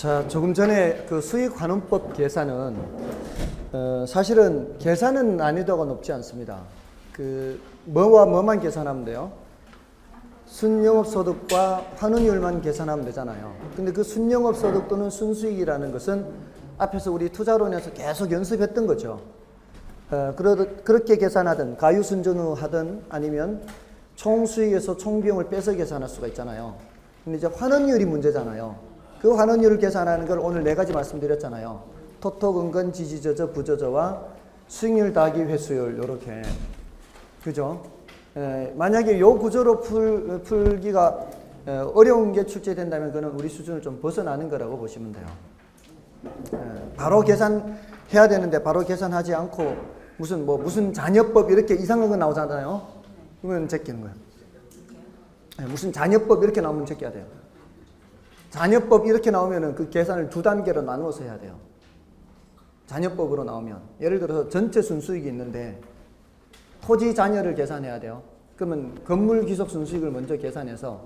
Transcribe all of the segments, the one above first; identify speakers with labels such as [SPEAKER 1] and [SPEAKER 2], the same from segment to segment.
[SPEAKER 1] 자, 조금 전에 그 수익환원법 계산은 사실은 계산은 난이도가 높지 않습니다. 그 뭐와 뭐만 계산하면 돼요? 순영업소득과 환원율만 계산하면 되잖아요. 근데 그 순영업소득 또는 순수익이라는 것은 앞에서 우리 투자론에서 계속 연습했던 거죠. 그렇게 계산하든 가유순전후 하든 아니면 총수익에서 총비용을 빼서 계산할 수가 있잖아요. 근데 이제 환원율이 문제잖아요. 그 환원율을 계산하는 걸 오늘 4가지 말씀드렸잖아요. 토톡, 은근, 지지저저, 부저저와 수익률 더하기 회수율 요렇게. 그죠? 만약에 요 구조로 풀기가 어려운 게 출제된다면 그는 우리 수준을 좀 벗어나는 거라고 보시면 돼요. 바로 계산해야 되는데 바로 계산하지 않고 무슨 잔여법 이렇게 이상한 거 나오잖아요. 그러면 제끼는 거예요. 무슨 잔여법 이렇게 나오면 제껴야 돼요. 잔여법 이렇게 나오면은 그 계산을 2단계로 나누어서 해야 돼요. 잔여법으로 나오면 예를 들어서 전체 순수익이 있는데 토지 잔여를 계산해야 돼요. 그러면 건물 귀속 순수익을 먼저 계산해서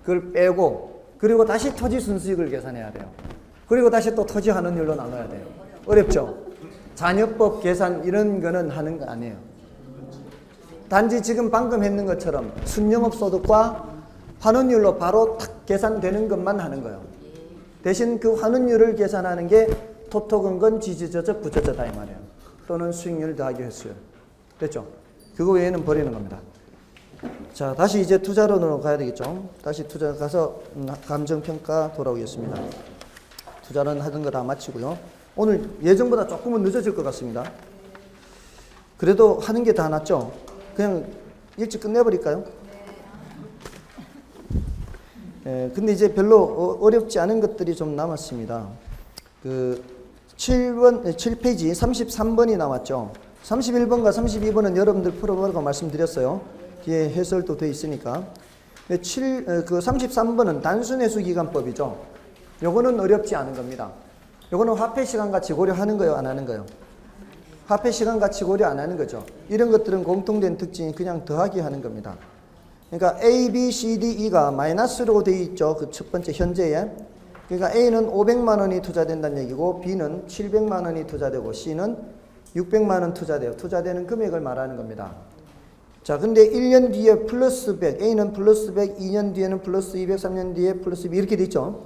[SPEAKER 1] 그걸 빼고 그리고 다시 토지 순수익을 계산해야 돼요. 그리고 다시 또 토지 환원율로 나눠야 돼요. 어렵죠? 잔여법 계산 이런 거는 하는 거 아니에요. 단지 지금 방금 했는 것처럼 순영업소득과 환원율로 바로 탁 계산되는 것만 하는 거예요. 대신 그 환원율을 계산하는 게 토톡, 은근, 지지저저, 부저저다 이 말이에요. 또는 수익률 더하기 회수율. 됐죠? 그거 외에는 버리는 겁니다. 자, 다시 이제 투자론으로 가야 되겠죠? 다시 투자 가서 감정평가 돌아오겠습니다. 투자론 하던 거 다 마치고요. 오늘 예정보다 조금은 늦어질 것 같습니다. 그래도 하는 게 다 낫죠? 그냥 일찍 끝내버릴까요? 근데 이제 별로 어렵지 않은 것들이 좀 남았습니다. 그 7페이지 33번이 나왔죠. 31번과 32번은 여러분들 풀어보라고 말씀드렸어요. 뒤에 해설도 돼 있으니까. 그 33번은 단순회수기간법이죠. 요거는 어렵지 않은 겁니다. 요거는 화폐시간 가치 고려하는 거예요, 안 하는 거예요? 화폐시간 가치 고려 안 하는 거죠. 이런 것들은 공통된 특징이 그냥 더하기 하는 겁니다. 그러니까 A, B, C, D, E가 마이너스로 되어 있죠. 그 첫 번째 현재에. 그러니까 A는 500만 원이 투자된다는 얘기고 B는 700만 원이 투자되고 C는 600만 원 투자돼요. 투자되는 금액을 말하는 겁니다. 자, 근데 1년 뒤에 플러스 100, A는 플러스 100, 2년 뒤에는 플러스 200, 3년 뒤에 플러스 200 이렇게 돼 있죠.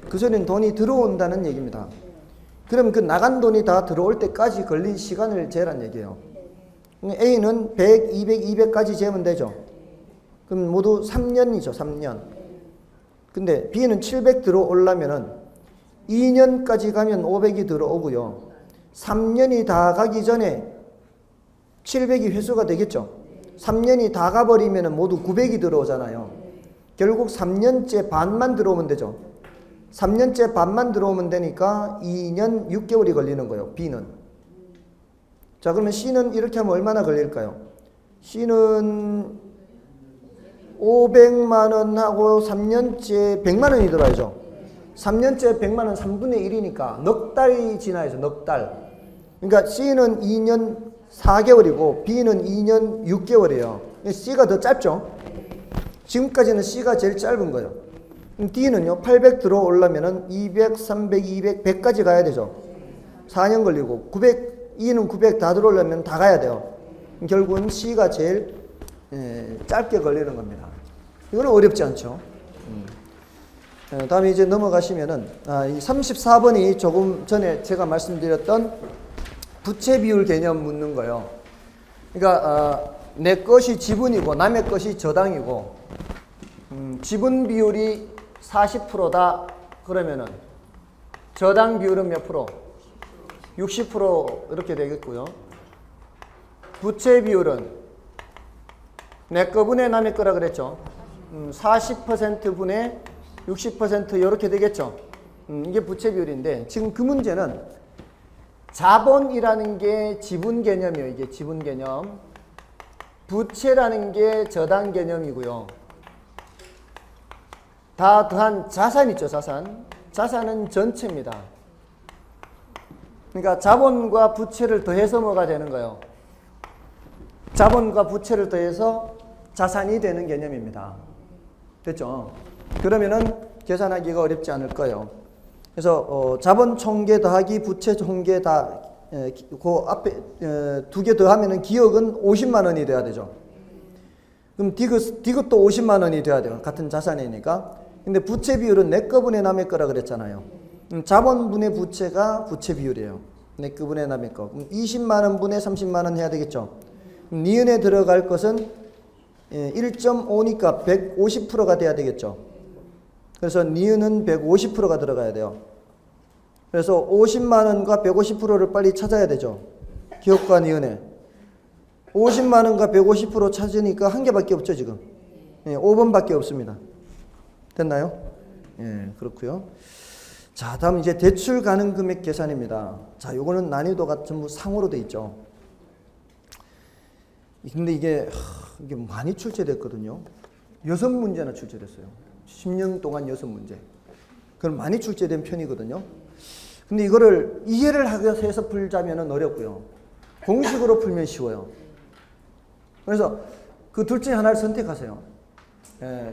[SPEAKER 1] 그 소리는 돈이 들어온다는 얘기입니다. 그럼 그 나간 돈이 다 들어올 때까지 걸린 시간을 재란 얘기예요. A는 100, 200, 200까지 재면 되죠. 그럼 모두 3년이죠. 3년. 근데 B는 700 들어오려면은 2년까지 가면 500이 들어오고요. 3년이 다 가기 전에 700이 회수가 되겠죠. 3년이 다 가버리면은 모두 900이 들어오잖아요. 결국 3년째 반만 들어오면 되죠. 3년째 반만 들어오면 되니까 2년 6개월이 걸리는 거예요. B는. 자, 그러면 C는 이렇게 하면 얼마나 걸릴까요? C는 500만 원하고 3년째 100만 원이 들어야죠. 3년째 100만 원 3분의 1이니까 넉 달이 지나야죠. 넉 달. 그러니까 C는 2년 4개월이고 B는 2년 6개월이에요. C가 더 짧죠. 지금까지는 C가 제일 짧은 거예요. D는요. 800 들어오려면은 200, 300, 200, 100까지 가야 되죠. 4년 걸리고 900, E는 900 다 들어오려면 다 가야 돼요. 결국은 C가 제일 짧게 걸리는 겁니다. 이거는 어렵지 않죠. 다음에 이제 넘어가시면은 이 34번이 조금 전에 제가 말씀드렸던 부채 비율 개념 묻는 거예요. 그러니까 내 것이 지분이고 남의 것이 저당이고 지분 비율이 40%다 그러면은 저당 비율은 몇 프로? 60% 이렇게 되겠고요. 부채 비율은 내 거분의 남의 거라 그랬죠. 40% 분의 60% 이렇게 되겠죠. 이게 부채 비율인데 지금 그 문제는 자본이라는 게 지분 개념이에요. 이게 지분 개념. 부채라는 게 저당 개념이고요. 다 더한 자산 있죠. 자산. 자산은 전체입니다. 그러니까 자본과 부채를 더해서 뭐가 되는 거예요? 자본과 부채를 더해서 자산이 되는 개념입니다. 됐죠? 그러면은 계산하기가 어렵지 않을 거예요. 그래서 자본 총계 더하기 부채 총계 다 그 앞에 두 개 더하면은 기억은 50만 원이 돼야 되죠. 그럼 디귿도 50만 원이 돼야 돼요. 같은 자산이니까. 근데 부채 비율은 내 거분의 남의 거라 그랬잖아요. 자본분의 부채가 부채 비율이에요. 내 거분의 남의 거. 그럼 20만 원분의 30만 원 해야 되겠죠. 니은에 들어갈 것은 1.5니까 150%가 돼야 되겠죠. 그래서 니은은 150%가 들어가야 돼요. 그래서 50만 원과 150%를 빨리 찾아야 되죠. 기억과 니은에. 50만 원과 150% 찾으니까 한 개밖에 없죠, 지금. 5번밖에 없습니다. 됐나요? 예, 그렇고요. 자, 다음 이제 대출 가능 금액 계산입니다. 자, 요거는 난이도가 전부 상으로 돼 있죠. 근데 이게 많이 출제됐거든요. 6문제나 출제됐어요. 10년 동안 6문제. 그럼 많이 출제된 편이거든요. 근데 이거를 이해를 해서 풀자면 어렵고요. 공식으로 풀면 쉬워요. 그래서 그 둘 중에 하나를 선택하세요. 예.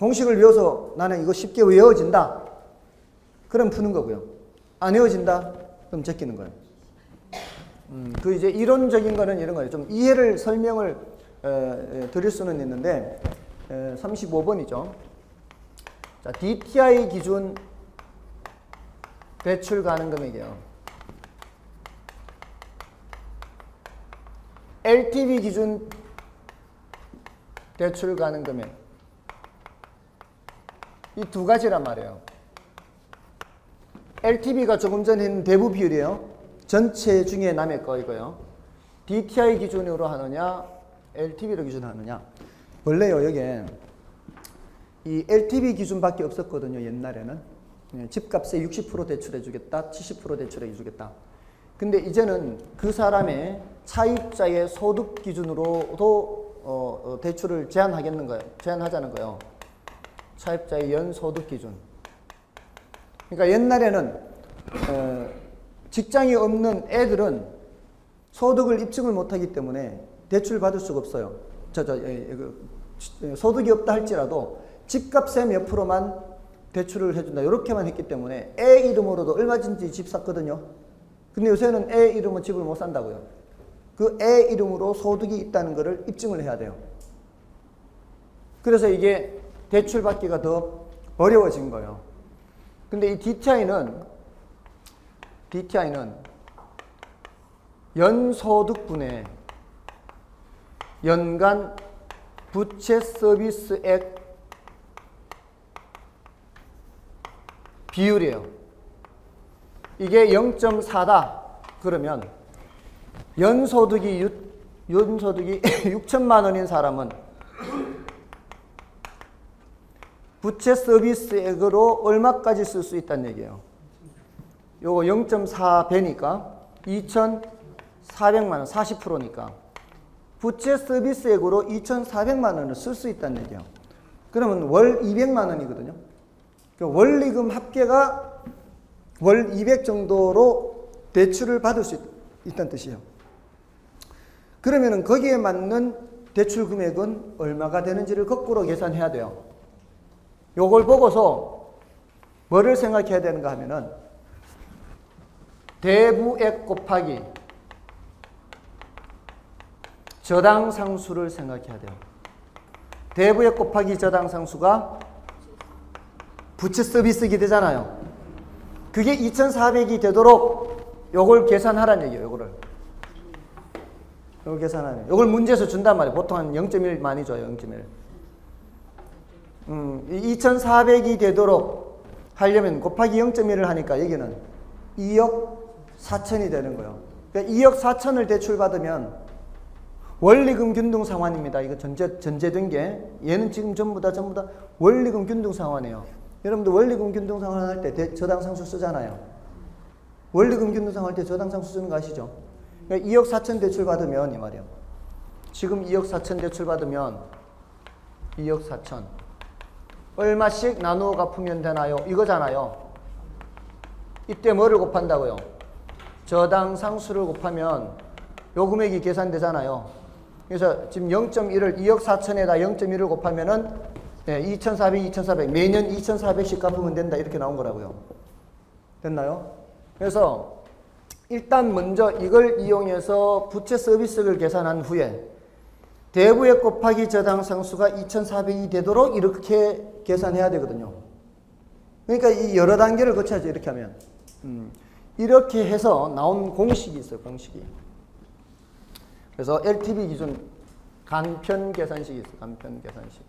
[SPEAKER 1] 공식을 외워서 나는 이거 쉽게 외워진다. 그럼 푸는 거고요. 안 외워진다. 그럼 제끼는 거예요. 그 이제 이론적인 거는 이런 거예요. 좀 이해를 설명을 드릴 수는 있는데 35번이죠. 자, DTI 기준 대출 가능 금액이에요. LTV 기준 대출 가능 금액. 이 두 가지란 말이에요. LTV가 조금 전에 했는 대부 비율이에요. 전체 중에 남의 거 이거요. DTI 기준으로 하느냐, LTV로 기준하느냐. 원래요, 여기에 이 LTV 기준밖에 없었거든요, 옛날에는. 집값에 60% 대출해 주겠다, 70% 대출해 주겠다. 근데 이제는 그 사람의 차입자의 소득 기준으로도 대출을 제한하자는 거예요. 차입자의 연소득 기준. 그러니까 옛날에는 직장이 없는 애들은 소득을 입증을 못하기 때문에 대출 받을 수가 없어요. 소득이 없다 할지라도 집값의 몇 프로만 대출을 해준다. 이렇게만 했기 때문에 애 이름으로도 얼마든지 집 샀거든요. 근데 요새는 애 이름으로 집을 못 산다고요. 그 애 이름으로 소득이 있다는 것을 입증을 해야 돼요. 그래서 이게 대출 받기가 더 어려워진 거예요. 근데 이 DTI는 연소득분의 연간 부채 서비스액 비율이에요. 이게 0.4다. 그러면 연소득이 6천만 원인 사람은 부채 서비스액으로 얼마까지 쓸 수 있다는 얘기예요. 요거 0.4배니까 2,400만 원, 40%니까 부채 서비스액으로 2,400만 원을 쓸 수 있다는 얘기예요. 그러면 월 200만 원이거든요. 원리금 합계가 월 200 정도로 대출을 받을 수 있다는 뜻이에요. 그러면은 거기에 맞는 대출 금액은 얼마가 되는지를 거꾸로 계산해야 돼요. 요걸 보고서 뭐를 생각해야 되는가 하면은 대부액 곱하기 저당상수를 생각해야 돼요. 대부액 곱하기 저당상수가 부채 서비스액이 되잖아요. 그게 2,400이 되도록 요걸 계산하라는 얘기예요. 요걸 계산하는. 요걸 문제에서 준단 말이에요. 보통 한 0.1 많이 줘요. 0.1. 2,400이 되도록 하려면 곱하기 0.1을 하니까 여기는 2억 4천이 되는 거예요. 그러니까 2억 4천을 대출받으면 원리금 균등 상환입니다. 이거 전제된 게 얘는 지금 전부 다 원리금 균등 상환이에요. 여러분들 원리금 균등 상환할 때 저당상수 쓰잖아요. 원리금 균등 상환할 때 저당상수 쓰는 거 아시죠? 그러니까 2억 4천 대출 받으면 이 말이에요. 지금 2억 4천 대출 받으면 2억 4천 얼마씩 나누어 갚으면 되나요? 이거잖아요. 이때 뭐를 곱한다고요? 저당상수를 곱하면 요 금액이 계산되잖아요. 그래서 지금 0.1을 2억 4천에다 0.1을 곱하면은 네, 2,400, 2,400. 매년 2,400씩 갚으면 된다. 이렇게 나온 거라고요. 됐나요? 그래서 일단 먼저 이걸 이용해서 부채 서비스를 계산한 후에 대부액 곱하기 저당 상수가 2,400이 되도록 이렇게 계산해야 되거든요. 그러니까 이 여러 단계를 거쳐야죠. 이렇게 하면. 이렇게 해서 나온 공식이 있어요. 공식이. 그래서 LTV 기준 간편 계산식이 있어요. 간편 계산식.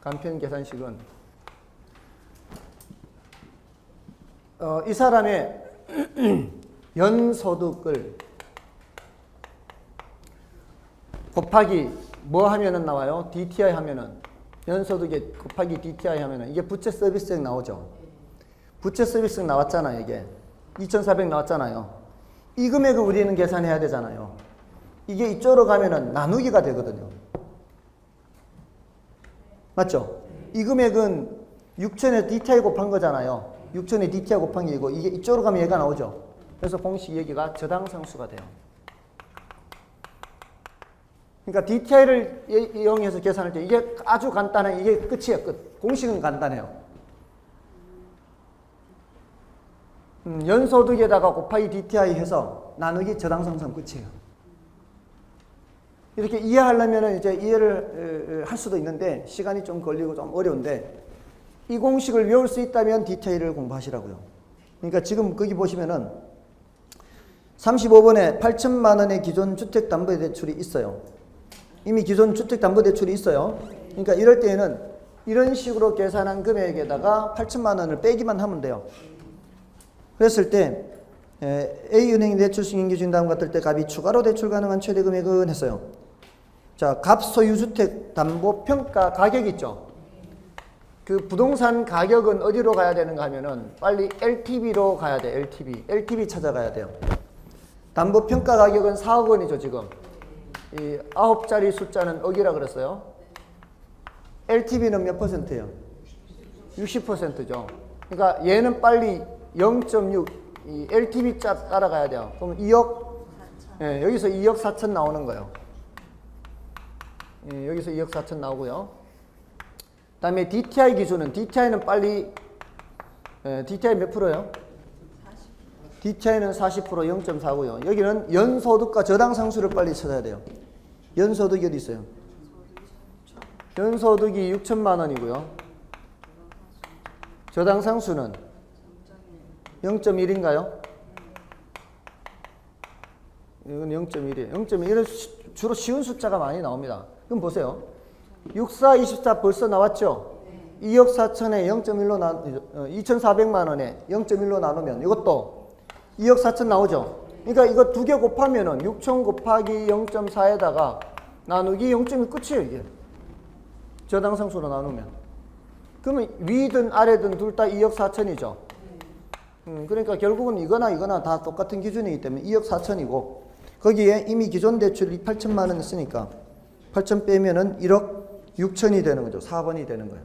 [SPEAKER 1] 간편 계산식은 이 사람의 연소득을 곱하기 뭐 하면은 나와요? DTI 하면은 연소득에 곱하기 DTI 하면은 이게 부채 서비스액 나오죠. 부채 서비스액 나왔잖아요. 이게 2,400 나왔잖아요. 이 금액을 우리는 계산해야 되잖아요. 이게 이쪽으로 가면은 나누기가 되거든요. 맞죠? 이 금액은 6천에 DTI 곱한 거잖아요. 6천에 DTI 곱한 게 이거 이게 이쪽으로 가면 얘가 나오죠. 그래서 공식 여기가 저당상수가 돼요. 그러니까 DTI를 이용해서 계산할 때 이게 아주 간단해. 이게 끝이에요. 끝. 공식은 간단해요. 연소득에다가 곱하기 DTI 해서 나누기 저당상수는 끝이에요. 이렇게 이해하려면 이제 이해를 할 수도 있는데 시간이 좀 걸리고 좀 어려운데 이 공식을 외울 수 있다면 DTI를 공부하시라고요. 그러니까 지금 거기 보시면은 35번에 8천만 원의 기존 주택담보대출이 있어요. 이미 기존 주택담보대출이 있어요. 그러니까 이럴 때에는 이런 식으로 계산한 금액에다가 8천만 원을 빼기만 하면 돼요. 그랬을 때 A은행이 대출 승인 기준 다음과 같을 때 값이 추가로 대출 가능한 최대 금액은 했어요. 자, 값 소유주택 담보 평가 가격 있죠. 그 부동산 가격은 어디로 가야 되는가 하면은 빨리 LTV로 가야 돼. LTV 찾아가야 돼요. 담보 평가 가격은 4억 원이죠, 지금. 이 9자리 숫자는 억이라 그랬어요. LTV는 몇 %예요? 60%죠. 그러니까 얘는 빨리 0.6 이 LTV 짜 따라가야 돼요. 그러면 2억, 예, 여기서 2억 4천 나오는 거예요. 예, 여기서 2억 4천 나오고요. 그 다음에 DTI 기준은, DTI는 빨리, DTI 몇 프로요? 40%. DTI는 40%, 0.4고요. 여기는 연소득과 저당상수를 빨리 찾아야 돼요. 연소득이 어디 있어요? 연소득이 6천만 원이고요. 저당상수는 0.1인가요? 이건 0.1이에요. 0.1은 주로 쉬운 숫자가 많이 나옵니다. 그럼 보세요. 6, 4, 24 벌써 나왔죠? 2억 4천에 0.1로 2,400만 원에 0.1로 나누면 이것도 2억 4천 나오죠? 그러니까 이거 두 개 곱하면은 6천 곱하기 0.4에다가 나누기 0.1 끝이에요, 이게. 저당상수로 나누면. 그러면 위든 아래든 둘 다 2억 4천이죠? 그러니까 결국은 이거나 다 똑같은 기준이기 때문에 2억 4천이고 거기에 이미 기존 대출이 8천만 원 있으니까 8천 빼면은 1억 6천이 되는 거죠. 4번이 되는 거예요.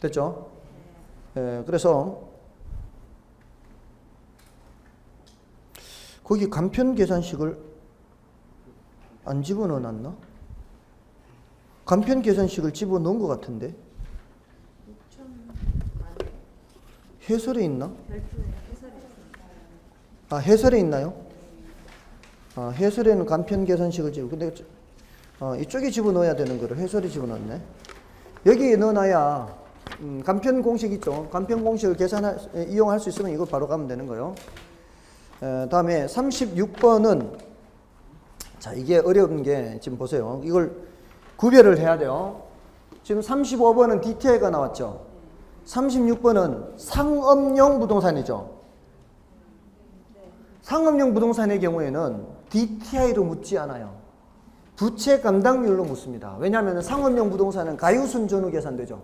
[SPEAKER 1] 됐죠? 그래서 거기 간편 계산식을 안 집어넣어 놨나? 간편 계산식을 집어넣은 것 같은데 해설에 있나? 아, 해설에 있나요? 아, 해설에는 간편 계산식을 집어. 근데 이쪽에 집어넣어야 되는 거를 해설에 집어넣었네. 여기에 넣어놔야 간편 공식 있죠. 간편 공식을 이용할 수 있으면 이거 바로 가면 되는 거예요. 다음에 36번은 자, 이게 어려운 게 지금 보세요. 이걸 구별을 해야 돼요. 지금 35번은 DTI가 나왔죠. 36번은 상업용 부동산이죠. 상업용 부동산의 경우에는 DTI로 묻지 않아요. 부채 감당률로 묻습니다. 왜냐하면 상업용 부동산은 가유순전후 계산되죠.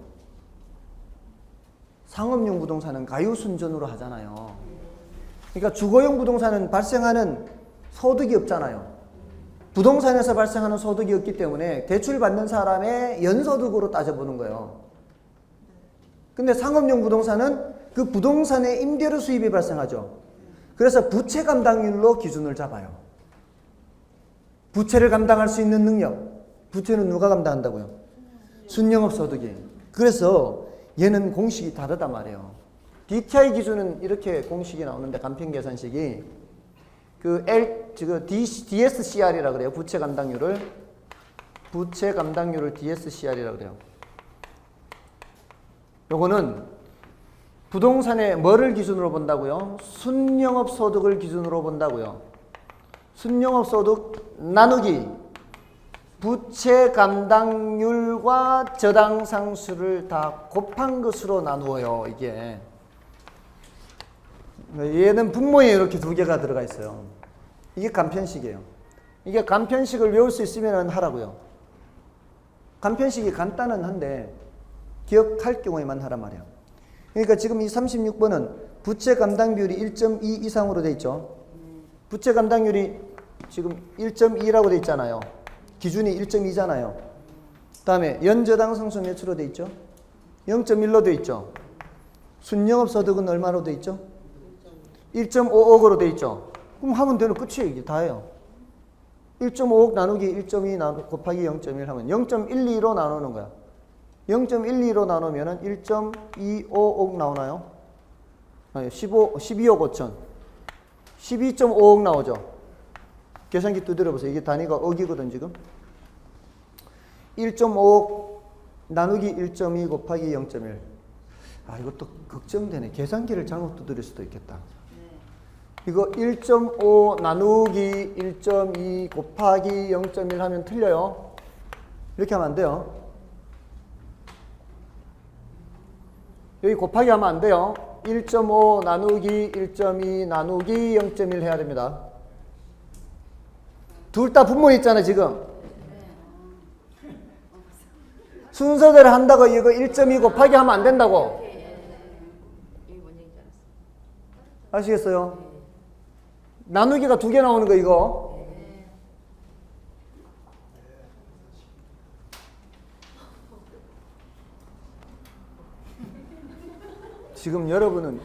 [SPEAKER 1] 상업용 부동산은 가유순전후로 하잖아요. 그러니까 주거용 부동산은 발생하는 소득이 없잖아요. 부동산에서 발생하는 소득이 없기 때문에 대출받는 사람의 연소득으로 따져보는 거예요. 근데 상업용 부동산은 그 부동산의 임대료 수입이 발생하죠. 그래서 부채 감당률로 기준을 잡아요. 부채를 감당할 수 있는 능력. 부채는 누가 감당한다고요? 순영업 소득이. 그래서 얘는 공식이 다르단 말이에요. DTI 기준은 이렇게 공식이 나오는데 간편 계산식이 그 DSCR이라 그래요. 부채 감당률을 DSCR이라 그래요. 요거는 부동산의 뭐를 기준으로 본다고요? 순영업 소득을 기준으로 본다고요. 순영업 소득 나누기 부채 감당률과 저당 상수를 다 곱한 것으로 나누어요. 이게 얘는 분모에 이렇게 두 개가 들어가 있어요. 이게 간편식이에요. 이게 간편식을 외울 수 있으면 하라고요. 간편식이 간단은 한데 기억할 경우에만 하란 말이에요. 그러니까 지금 이 36번은 부채 감당 비율이 1.2 이상으로 돼 있죠. 부채 감당률이 지금 1.2라고 돼 있잖아요. 기준이 1.2잖아요. 다음에 연저당 상수 몇으로 돼 있죠? 0.1로 돼 있죠. 순영업 소득은 얼마로 돼 있죠? 1.5억으로 돼 있죠. 그럼 하면 되는 끝이에요. 이게 다예요. 1.5억 나누기 1.2 곱하기 0.1 하면 0.12로 나누는 거야. 0.12로 나누면 1.25억 나오나요? 아니, 12억 5천. 12.5억 나오죠. 계산기 두드려 보세요. 이게 단위가 억이거든 지금. 1.5억 나누기 1.2 곱하기 0.1. 아, 이것도 걱정되네. 계산기를 잘못 두드릴 수도 있겠다. 이거 1.5 나누기 1.2 곱하기 0.1 하면 틀려요. 이렇게 하면 안 돼요. 여기 곱하기 하면 안 돼요. 1.5 나누기 1.2 나누기 0.1 해야 됩니다. 둘 다 분모 있잖아 지금. 순서대로 한다고 이거 1.2 곱하기 하면 안 된다고. 아시겠어요? 나누기가 두 개 나오는 거 이거. 지금 여러분은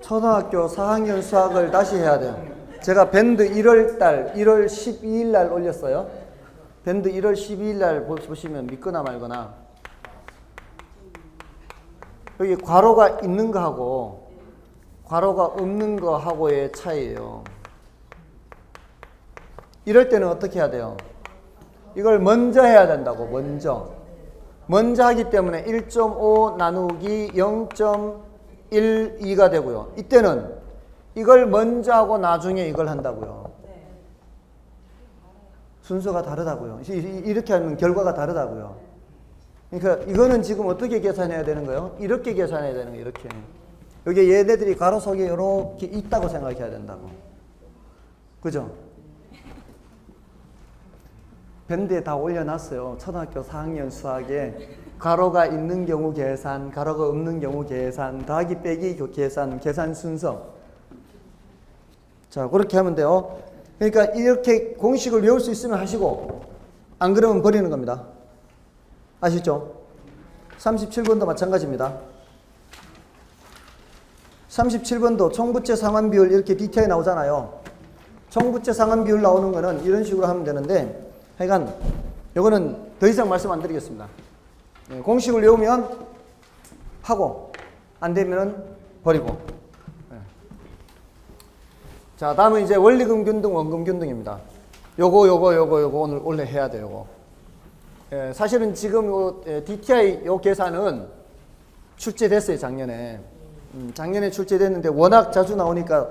[SPEAKER 1] 초등학교 4학년 수학을 다시 해야 돼요. 제가 밴드 1월 12일 날 올렸어요. 밴드 1월 12일 날 보시면 믿거나 말거나 여기 괄호가 있는 거하고 괄호가 없는 거하고의 차이예요. 이럴 때는 어떻게 해야 돼요? 이걸 먼저 해야 된다고. 먼저 하기 때문에 1.5 나누기 0.12가 되고요. 이때는 이걸 먼저 하고 나중에 이걸 한다고요. 순서가 다르다고요. 이렇게 하면 결과가 다르다고요. 그러니까 이거는 지금 어떻게 계산해야 되는 거예요? 이렇게 계산해야 되는 거예요. 이렇게. 여기 얘네들이 가로 속에 이렇게 있다고 생각해야 된다고. 그죠? 밴드에 다 올려놨어요. 초등학교 4학년 수학에 가로가 있는 경우 계산, 가로가 없는 경우 계산, 더하기 빼기 계산, 계산 순서. 자, 그렇게 하면 돼요. 그러니까 이렇게 공식을 외울 수 있으면 하시고 안 그러면 버리는 겁니다. 아시죠? 37번도 마찬가지입니다. 37번도 총부채 상환 비율 이렇게 DTI 나오잖아요. 총부채 상환 비율 나오는 거는 이런 식으로 하면 되는데 하여간 이거는 더 이상 말씀 안 드리겠습니다. 공식을 외우면 하고 안 되면 버리고. 자, 다음은 이제 원리금 균등, 원금 균등입니다. 요거 오늘 원래 해야 돼요. 요거. 사실은 지금 DTI 요 계산은 출제됐어요, 작년에. 작년에 출제됐는데 워낙 자주 나오니까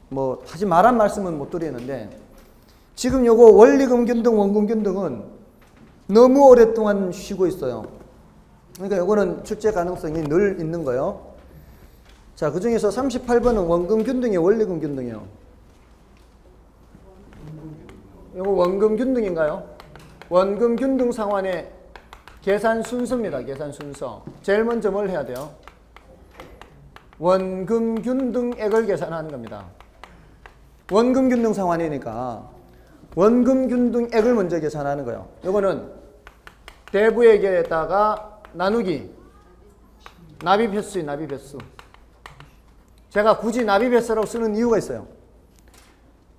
[SPEAKER 1] 뭐 하지 말란 말씀은 못 드리는데 지금 요거 원리금 균등, 원금 균등은 너무 오랫동안 쉬고 있어요. 그러니까 요거는 출제 가능성이 늘 있는 거예요. 자, 그 중에서 38번은 원금 균등이에요, 원리금 균등이에요? 요거 원금 균등인가요? 원금 균등 상환의 계산 순서입니다. 계산 순서. 제일 먼저 뭘 해야 돼요? 원금 균등액을 계산하는 겁니다. 원금 균등 상환이니까 원금 균등액을 먼저 계산하는 거예요. 요거는 대부액에다가 나누기 납입 횟수예요. 납입 횟수. 제가 굳이 납입 횟수라고 쓰는 이유가 있어요.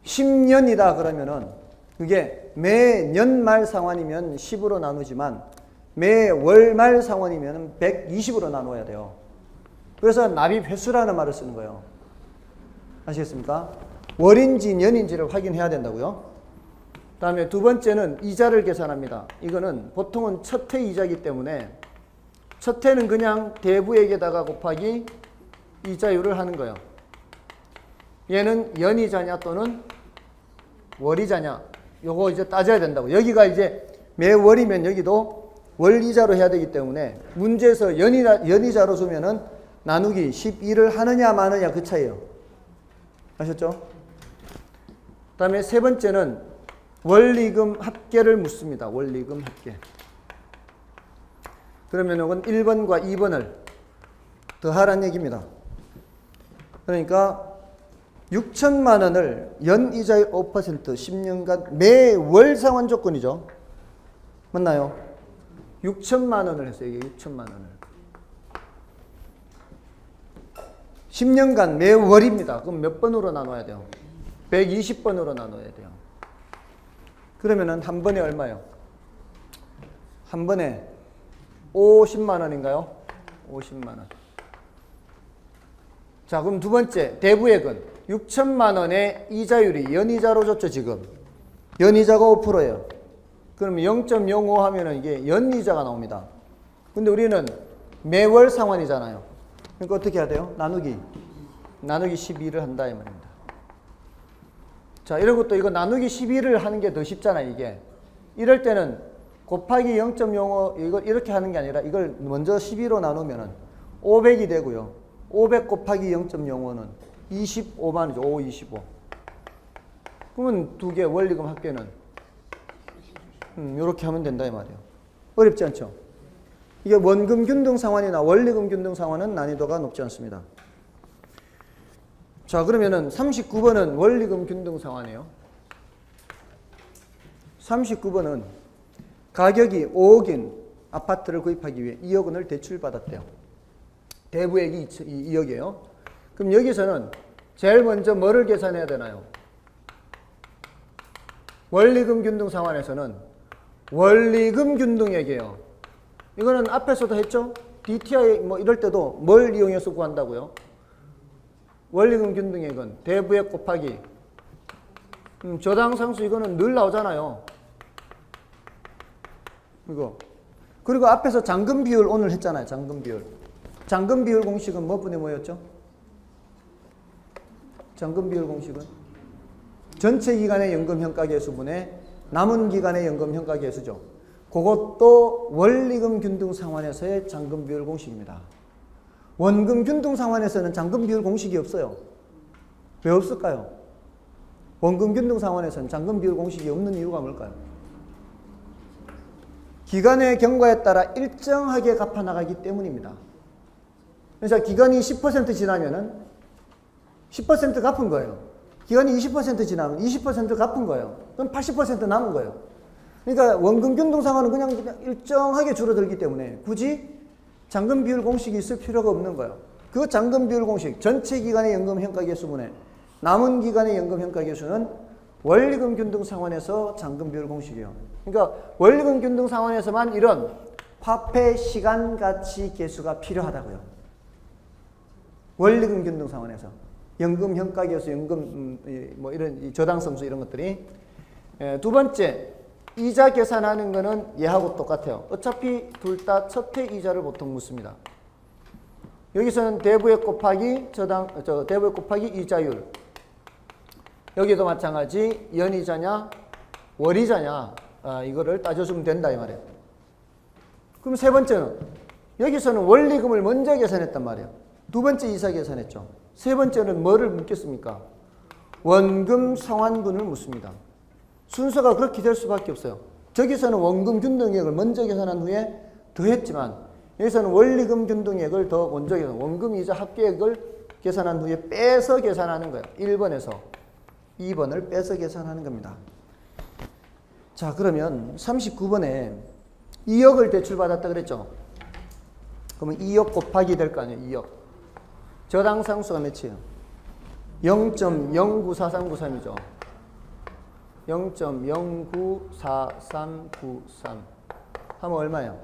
[SPEAKER 1] 10년이다 그러면은 그게 매년 말 상환이면 10으로 나누지만 매월 말 상환이면 120으로 나눠야 돼요. 그래서 납입 횟수라는 말을 쓰는 거예요. 아시겠습니까? 월인지 년인지를 확인해야 된다고요. 다음에 두 번째는 이자를 계산합니다. 이거는 보통은 첫 해 이자이기 때문에 첫 해는 그냥 대부액에다가 곱하기 이자율을 하는 거예요. 얘는 연이자냐 또는 월이자냐 요거 이제 따져야 된다고. 여기가 이제 매월이면 여기도 월이자로 해야 되기 때문에 문제에서 연이자로 주면은 나누기 12를 하느냐 마느냐 그 차이예요. 아셨죠? 그 다음에 세 번째는 원리금 합계를 묻습니다. 원리금 합계. 그러면 이건 1번과 2번을 더하라는 얘기입니다. 그러니까 6천만 원을 연이자율 5% 10년간 매월 상환 조건이죠. 맞나요? 6천만 원을 했어요. 이게 6천만 원을. 10년간 매월입니다. 그럼 몇 번으로 나눠야 돼요? 120번으로 나눠야 돼요. 그러면은 한 번에 얼마요? 한 번에 50만 원인가요? 50만 원. 자, 그럼 두 번째 대부액은 6천만 원의 이자율이 연이자로 줬죠, 지금. 연이자가 5%예요. 그러면 0.05 하면은 이게 연이자가 나옵니다. 근데 우리는 매월 상환이잖아요. 그러니까 어떻게 해야 돼요? 나누기 12를 한다 이 말입니다. 자, 이런 것도 이거 나누기 12를 하는 게 더 쉽잖아요, 이게. 이럴 때는 곱하기 0.05 이걸 이렇게 하는 게 아니라 이걸 먼저 12로 나누면은 500이 되고요. 500 곱하기 0.05는 25만이죠. 5, 25. 그러면 두 개 원리금 합계는 이렇게 하면 된다 이 말이에요. 어렵지 않죠? 이게 원금 균등 상환이나 원리금 균등 상환은 난이도가 높지 않습니다. 자, 그러면은 39번은 원리금 균등 상환이에요. 39번은 가격이 5억인 아파트를 구입하기 위해 2억 원을 대출받았대요. 대부액이 2억이에요. 그럼 여기서는 제일 먼저 뭐를 계산해야 되나요? 원리금 균등 상환에서는 원리금 균등액이에요. 이거는 앞에서도 했죠? DTI 뭐 이럴 때도 뭘 이용해서 구한다고요? 원리금 균등액은 대부액 곱하기 저당상수 이거는 늘 나오잖아요. 이거. 그리고 앞에서 잔금 비율 오늘 했잖아요. 잔금 비율. 잔금 비율 공식은 몇 분의 뭐였죠? 잔금 비율 공식은 전체 기간의 연금 현가 계수분의 남은 기간의 연금 현가 계수죠. 그것도 원리금 균등 상환에서의 잔금 비율 공식입니다. 원금 균등 상환에서는 잔금 비율 공식이 없어요. 왜 없을까요? 원금 균등 상환에서는 잔금 비율 공식이 없는 이유가 뭘까요? 기간의 경과에 따라 일정하게 갚아 나가기 때문입니다. 그래서 기간이 10% 지나면은 10% 갚은 거예요. 기간이 20% 지나면 20% 갚은 거예요. 그럼 80% 남은 거예요. 그러니까 원금 균등 상환은 그냥 일정하게 줄어들기 때문에 굳이 잔금 비율 공식이 있을 필요가 없는 거예요. 그 잔금 비율 공식, 전체 기간의 연금 현가 계수분의 남은 기간의 연금 현가 계수는 원리금 균등 상환에서 잔금 비율 공식이에요. 그러니까 원리금 균등 상환에서만 이런 화폐 시간 가치 계수가 필요하다고요. 원리금 균등 상환에서 연금 현가 계수, 연금 뭐 이런 저당성수 이런 것들이. 두 번째, 이자 계산하는 거는 얘하고 똑같아요. 어차피 둘 다 첫 해 이자를 보통 묻습니다. 여기서는 대부액 곱하기 대부액 곱하기 이자율. 여기도 마찬가지 연이자냐 월이자냐 이거를 따져주면 된다 이 말이에요. 그럼 세 번째는 여기서는 원리금을 먼저 계산했단 말이에요. 두 번째 이자 계산했죠. 세 번째는 뭐를 묻겠습니까? 원금 상환분을 묻습니다. 순서가 그렇게 될 수밖에 없어요. 저기서는 원금 균등액을 먼저 계산한 후에 더했지만 여기서는 원리금 균등액을 더 먼저 계산, 원금 이자 합계액을 계산한 후에 빼서 계산하는 거예요. 1번에서 2번을 빼서 계산하는 겁니다. 자, 그러면 39번에 2억을 대출받았다 그랬죠? 그러면 2억 곱하기 될 거 아니에요. 2억. 저당상수가 몇이에요? 0.094393이죠. 0.094393 하면 얼마예요?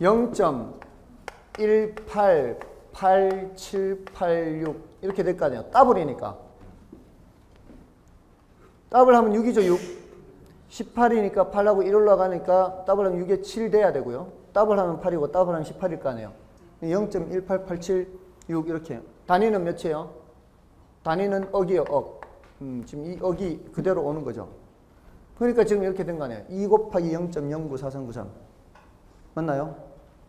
[SPEAKER 1] 0.188786 이렇게 될 거 아니에요. 더블이니까. 더블하면 6이죠. 6. 18이니까 8하고 1 올라가니까 더블하면 6에 7 돼야 되고요. 더블하면 8이고 더블하면 18일 거 아니에요. 0.18876 이렇게. 단위는 몇이에요? 단위는 억이에요. 억. 지금 이 억이 그대로 오는 거죠. 그러니까 지금 이렇게 된 거 아니에요. 2 곱하기 0.094393 맞나요?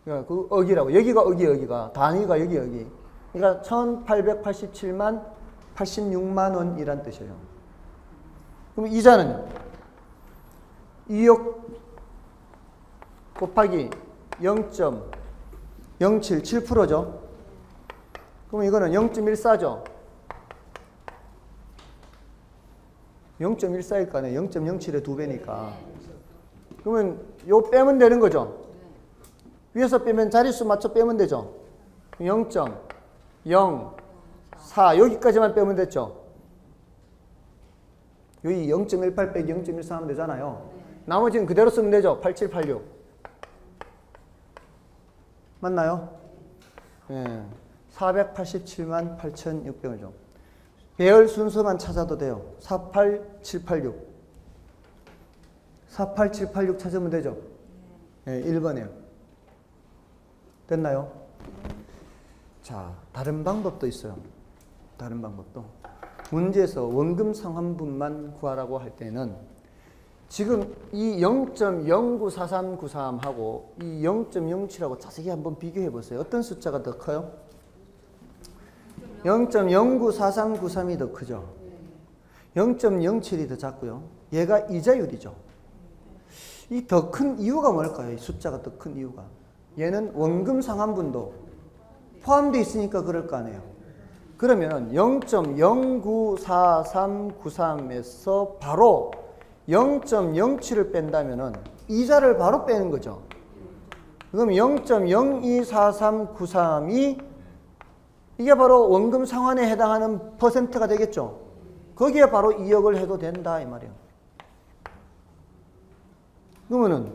[SPEAKER 1] 그 억이라고. 여기가 억이에요. 여기가. 단위가 여기 여기. 그러니까 1887만 86만 원이란 뜻이에요. 그럼 이자는 2억 곱하기 0.077%죠. 그럼 이거는 0.14죠. 0.14일 거 아니에요. 0.07의 2배니까. 그러면 요 빼면 되는 거죠. 위에서 빼면 자릿수 맞춰 빼면 되죠. 0.04 여기까지만 빼면 됐죠. 여기 0.18 빼기 0.14 하면 되잖아요. 나머지는 그대로 쓰면 되죠. 8786 맞나요? 예. 487만 8,600원이죠. 배열 순서만 찾아도 돼요. 48786 48786 찾으면 되죠. 예, 1번이에요. 됐나요? 자, 다른 방법도 있어요. 다른 방법도. 문제에서 원금 상환분만 구하라고 할 때는 지금 이 0.094393하고 이 0.07하고 자세히 한번 비교해 보세요. 어떤 숫자가 더 커요? 0.094393이 더 크죠. 0.07이 더 작고요. 얘가 이자율이죠. 이 더 큰 이유가 뭘까요? 이 숫자가 더 큰 이유가. 얘는 원금 상환분도 포함되어 있으니까 그럴 거 아니에요. 그러면 0.094393에서 바로 0.07을 뺀다면은 이자를 바로 빼는 거죠. 그럼 0.024393이 이게 바로 원금 상환에 해당하는 퍼센트가 되겠죠. 거기에 바로 2억을 해도 된다 이 말이에요. 그러면은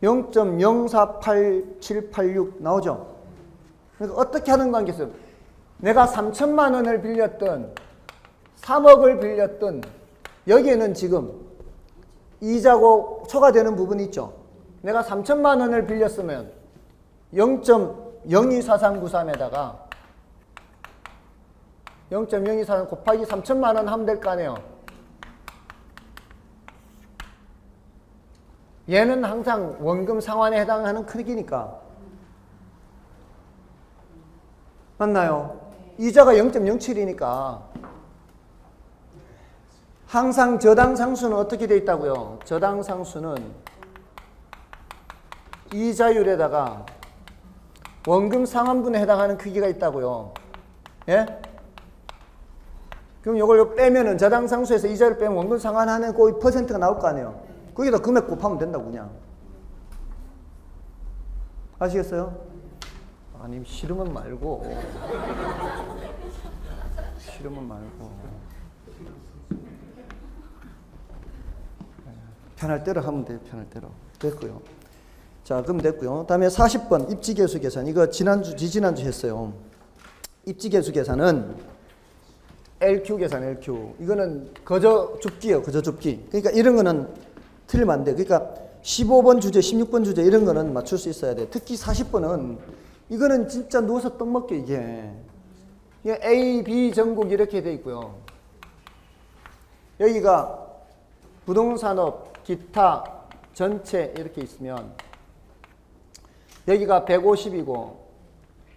[SPEAKER 1] 0.048786 나오죠. 그러니까 어떻게 하는 관계에서 내가 3천만 원을 빌렸든 3억을 빌렸든 여기에는 지금 이자고 초과되는 부분이 있죠. 내가 3천만 원을 빌렸으면 0.024393에다가 0.0243 곱하기 3천만 원 하면 될 거 아니에요. 얘는 항상 원금 상환에 해당하는 크기니까. 맞나요? 이자가 0.07이니까 항상 저당 상수는 어떻게 돼 있다고요? 저당 상수는 이자율에다가 원금 상환분에 해당하는 크기가 있다고요. 예? 그럼 이걸 빼면은 저당 상수에서 이자를 빼면 원금 상환하는 그 퍼센트가 나올 거 아니에요. 거기다 금액 곱하면 된다고 그냥. 아시겠어요? 아니 싫으면 말고. 싫으면 말고. 편할 대로 하면 돼요. 편할 대로. 됐고요. 자, 그럼 됐고요. 다음에 40번 입지계수 계산. 이거 지지난주 했어요. 입지계수 계산은 LQ 계산, LQ. 이거는 거저 줍기예요. 거저 줍기. 그러니까 이런 거는 틀리면 안 돼. 그러니까 15번 주제, 16번 주제 이런 거는 맞출 수 있어야 돼. 특히 40번은 이거는 진짜 누워서 떡 먹게 이게 A, B 전국 이렇게 돼 있고요. 여기가 부동산업, 기타, 전체 이렇게 있으면 여기가 150이고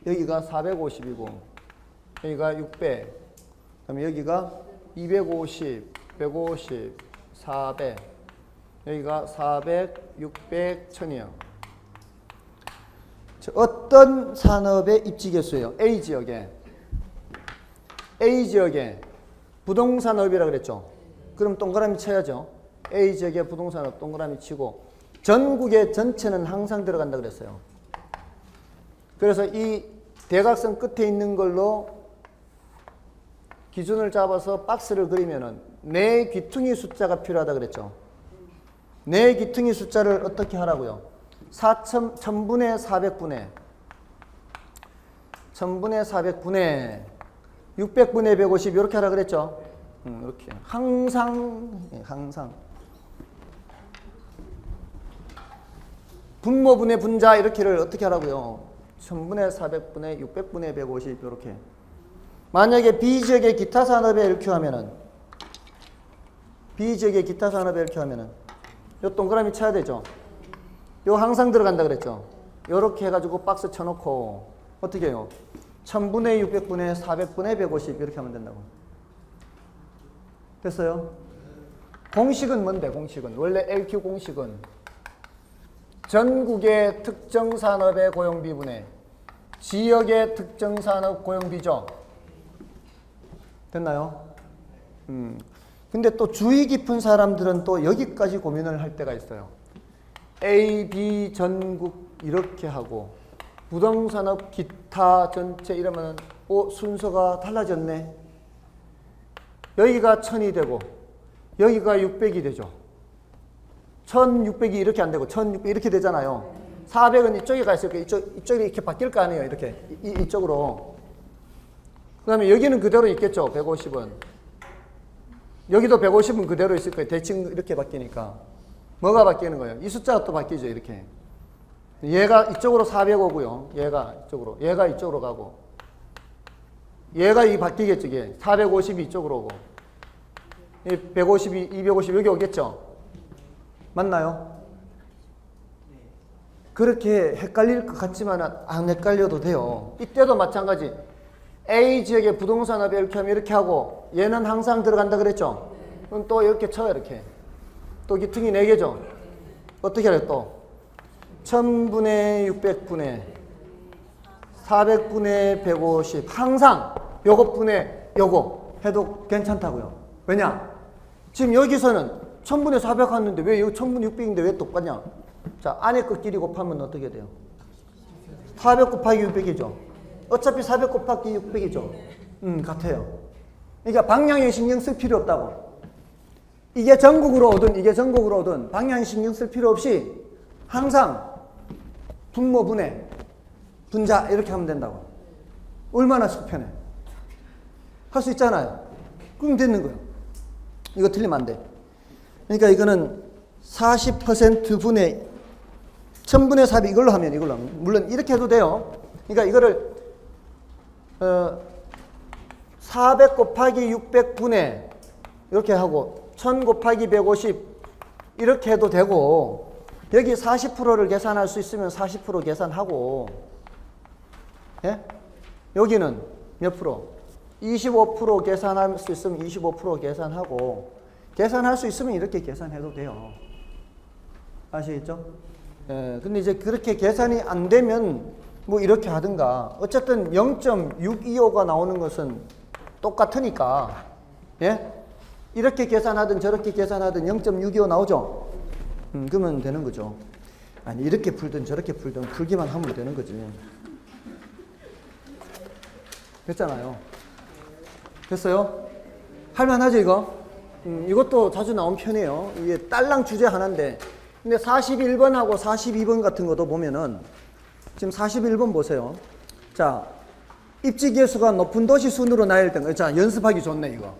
[SPEAKER 1] 여기가 450이고 여기가 600 그다음에 여기가 250, 150, 400 여기가 400, 600, 1000이요. 어떤 산업의 입지계수예요? A지역에 부동산업이라고 그랬죠. 그럼 동그라미 쳐야죠. A지역에 부동산업 동그라미 치고 전국의 전체는 항상 들어간다 그랬어요. 그래서 이 대각선 끝에 있는 걸로 기준을 잡아서 박스를 그리면은 네 귀퉁이 숫자가 필요하다 그랬죠. 네 귀퉁이 숫자를 어떻게 하라고요? 1000분의 400분의 1000분의 400분의 600분의 150 이렇게 하라 그랬죠. 이렇게 항상 분모분의 분자 이렇게를 어떻게 하라고요? 1000분의 400분의 600분의 150 이렇게. 만약에 B지역의 기타 산업에 LQ 하면은 B지역의 기타 산업에 LQ 하면은 요 동그라미 쳐야 되죠. 요 항상 들어간다 그랬죠. 요렇게 해가지고 박스 쳐놓고 어떻게 해요? 1000분의 600분의 400분의 150 이렇게 하면 된다고. 됐어요? 공식은 뭔데? 공식은 원래 LQ 공식은 전국의 특정 산업의 고용비분의 지역의 특정 산업 고용비죠. 됐나요? 근데 또 주의 깊은 사람들은 또 여기까지 고민을 할 때가 있어요. A, B 전국 이렇게 하고 부동산업 기타 전체 이러면 순서가 달라졌네. 여기가 1000이 되고 여기가 600이 되죠. 1600이 이렇게 안 되고 1600 이렇게 되잖아요. 400은 이쪽에 가 있을 거예요. 이쪽이 이렇게 바뀔 거 아니에요. 이렇게 이쪽으로. 그 다음에 여기는 그대로 있겠죠. 150은. 여기도 150은 그대로 있을 거예요. 대칭 이렇게 바뀌니까. 뭐가 바뀌는 거예요? 이 숫자가 또 바뀌죠. 이렇게. 얘가 이쪽으로 400 오고요. 얘가 이쪽으로 가고. 얘가 이 바뀌겠죠. 이게 450이 이쪽으로 오고. 150이 250 여기 오겠죠. 맞나요? 그렇게 헷갈릴 것 같지만 안 헷갈려도 돼요. 이때도 마찬가지. A 지역의 부동산업에 이렇게 하면 이렇게 하고 얘는 항상 들어간다 그랬죠. 그럼 또 이렇게 쳐요. 이렇게. 또 기퉁이 4개죠. 어떻게 해요 또? 1000분의 600분의 400분의 150 항상 요것분의 요거 해도 괜찮다고요. 왜냐? 지금 여기서는 1000분의 400 하는데 왜 여기 1000분의 600인데 왜 똑같냐? 자, 안에 것끼리 곱하면 어떻게 돼요? 400 곱하기 600이죠. 어차피 400 곱하기 600이죠. 같아요. 그러니까 방향에 신경 쓸 필요 없다고. 이게 전국으로 오든 방향에 신경 쓸 필요 없이 항상 분모 분해 분자 이렇게 하면 된다고. 얼마나 속편해. 할 수 있잖아요. 그럼 되는 거예요. 이거 틀리면 안 돼. 그러니까 이거는 40% 분의 1000분의 400 이걸로 하면 물론 이렇게 해도 돼요. 그러니까 이거를 400 곱하기 600분의 이렇게 하고 1000 곱하기 150 이렇게 해도 되고 여기 40%를 계산할 수 있으면 40% 계산하고 예? 여기는 몇 프로? 25% 계산할 수 있으면 25% 계산하고 계산할 수 있으면 이렇게 계산해도 돼요. 아시겠죠? 예, 근데 이제 그렇게 계산이 안 되면 뭐 이렇게 하든가 어쨌든 0.625가 나오는 것은 똑같으니까 예? 이렇게 계산하든 저렇게 계산하든 0.625 나오죠? 그러면 되는 거죠. 아니 이렇게 풀든 저렇게 풀든 풀기만 하면 되는 거지. 됐잖아요. 됐어요? 할만하죠 이거? 이것도 자주 나온 편이에요. 이게 딸랑 주제 하나인데 근데 41번하고 42번 같은 것도 보면은 지금 41번 보세요. 자, 입지 개수가 높은 도시 순으로 나열된 거. 자, 연습하기 좋네 이거.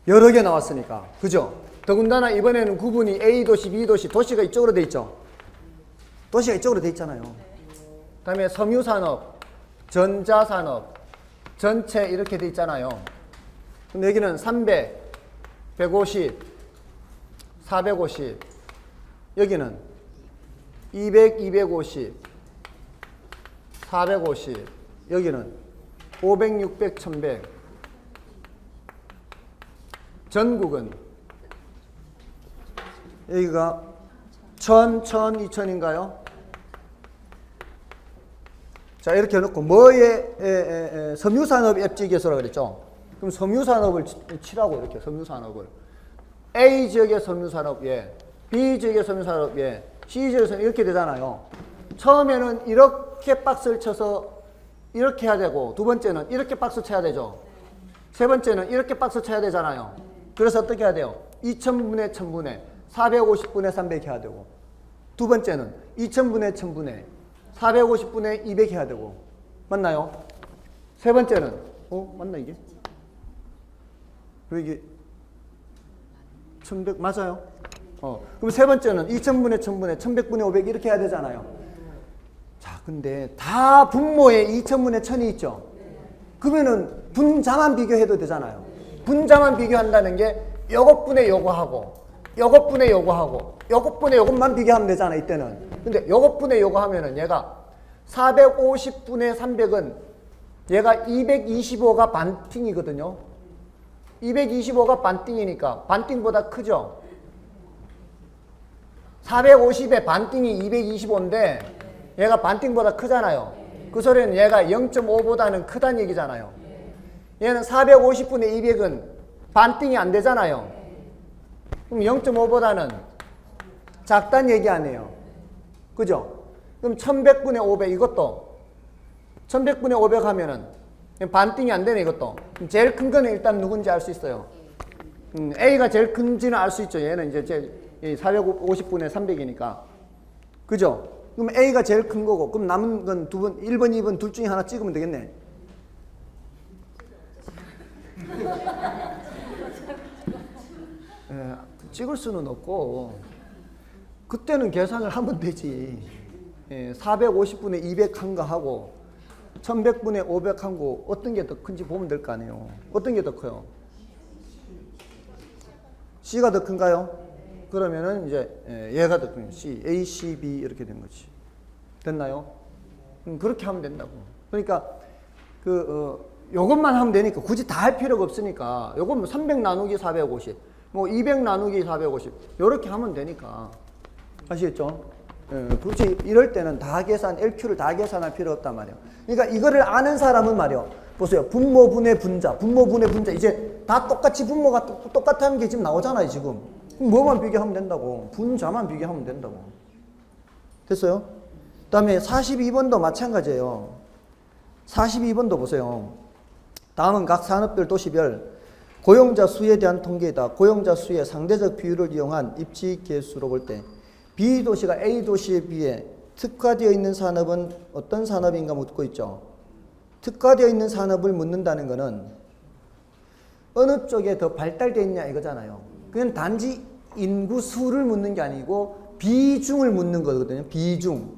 [SPEAKER 1] 여러 개 나왔으니까. 그죠? 더군다나 이번에는 구분이 A도시, B도시, 도시가 이쪽으로 돼 있죠. 도시가 이쪽으로 돼 있잖아요. 그 다음에 섬유산업, 전자산업, 전체 이렇게 돼 있잖아요. 근데 여기는 300, 150, 450, 여기는 200, 250, 450, 여기는 500, 600, 1100. 전국은 여기가 1000, 1000, 2000인가요? 자, 이렇게 해놓고 뭐의 섬유산업 앱지개수라고 그랬죠? 그럼 섬유산업을 치라고 이렇게 섬유산업을. A 지역의 섬유산업 예, B 지역의 섬유산업 예, C 지역의 섬유산업 이렇게 되잖아요. 처음에는 이렇게 박스를 쳐서 이렇게 해야 되고 두 번째는 이렇게 박스 쳐야 되죠. 세 번째는 이렇게 박스 쳐야 되잖아요. 그래서 어떻게 해야 돼요? 2000분의 1000분의 450분의 300 해야 되고, 두 번째는 2000분의 1000분의 450분의 200 해야 되고, 맞나요? 세 번째는 맞나 이게? 왜 이게 1100 맞아요? 그럼 세 번째는 2000분의 1000분의 1100분의 500 이렇게 해야 되잖아요. 자, 근데 다 분모에 2000분의 1000이 있죠. 그러면은 분자만 비교해도 되잖아요. 분자만 비교한다는 게 요것분의 요거하고 요것분의 요거하고 요것분의 요것만 비교하면 되잖아, 이때는. 근데 요것분의 요거 하면은 얘가 450분의 300은 얘가 225가 반띵이거든요. 225가 반띵이니까 반띵보다 크죠. 450의 반띵이 225인데 얘가 반띵보다 크잖아요. 그 소리는 얘가 0.5보다는 크다는 얘기잖아요. 얘는 450분의 200은 반띵이 안 되잖아요. 그럼 0.5보다는 작다는 얘기 아니에요. 그죠? 그럼 1100분의 500 이것도 1100분의 500 하면은 반띵이 안 되네, 이것도. 제일 큰 거는 일단 누군지 알 수 있어요. A가 제일 큰지는 알 수 있죠. 얘는 이제 450분의 300이니까. 그죠? 그럼 A가 제일 큰 거고, 그럼 남은 건 1번, 2번 둘 중에 하나 찍으면 되겠네. 찍을 수는 없고, 그때는 계산을 하면 되지. 450분의 200 한 거 하고, 1100분의 500 한 거, 어떤 게 더 큰지 보면 될 거 아니에요. 어떤 게 더 커요? C가 더 큰가요? 그러면은 이제 얘가 더 큰 C, A, C, B 이렇게 된 거지. 됐나요? 그렇게 하면 된다고. 그러니까 요것만 하면 되니까 굳이 다 할 필요가 없으니까 요건 300 나누기 450, 뭐 200 나누기 450 요렇게 하면 되니까. 아시겠죠? 굳이 이럴 때는 다 계산, LQ를 다 계산할 필요 없단 말이에요. 그러니까 이거를 아는 사람은 말이에요. 보세요. 분모분의 분자, 분모분의 분자. 이제 다 똑같이 분모가 똑같다는 게 지금 나오잖아요, 지금. 뭐만 비교하면 된다고. 분자만 비교하면 된다고. 됐어요? 그 다음에 42번도 마찬가지예요. 42번도 보세요. 다음은 각 산업별 도시별 고용자 수에 대한 통계이다. 고용자 수의 상대적 비율을 이용한 입지 개수로 볼 때 B도시가 A도시에 비해 특화되어 있는 산업은 어떤 산업인가 묻고 있죠. 특화되어 있는 산업을 묻는다는 것은 어느 쪽에 더 발달되어 있냐 이거잖아요. 그냥 단지 인구 수를 묻는 게 아니고 비중을 묻는 거거든요. 비중.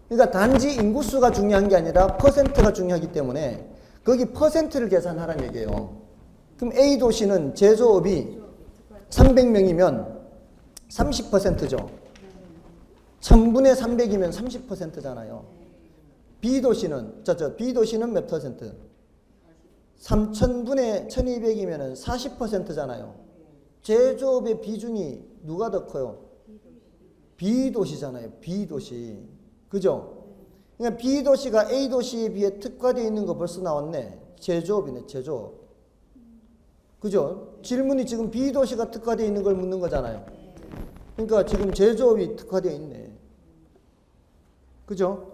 [SPEAKER 1] 그러니까 단지 인구 수가 중요한 게 아니라 퍼센트가 중요하기 때문에 거기 퍼센트를 계산하라는 얘기예요. 그럼 A도시는 제조업이 300명이면 30%죠. 1000분의 300이면 30%잖아요. B도시는, B도시는 몇 퍼센트? 3000분의 1200이면 40%잖아요. 제조업의 비중이 누가 더 커요? B도시잖아요. B도시. 그죠? 그러니까 B도시가 A도시에 비해 특화되어 있는 거 벌써 나왔네. 제조업이네, 제조업. 그죠? 질문이 지금 B도시가 특화되어 있는 걸 묻는 거잖아요. 그러니까 지금 제조업이 특화되어 있네. 그죠?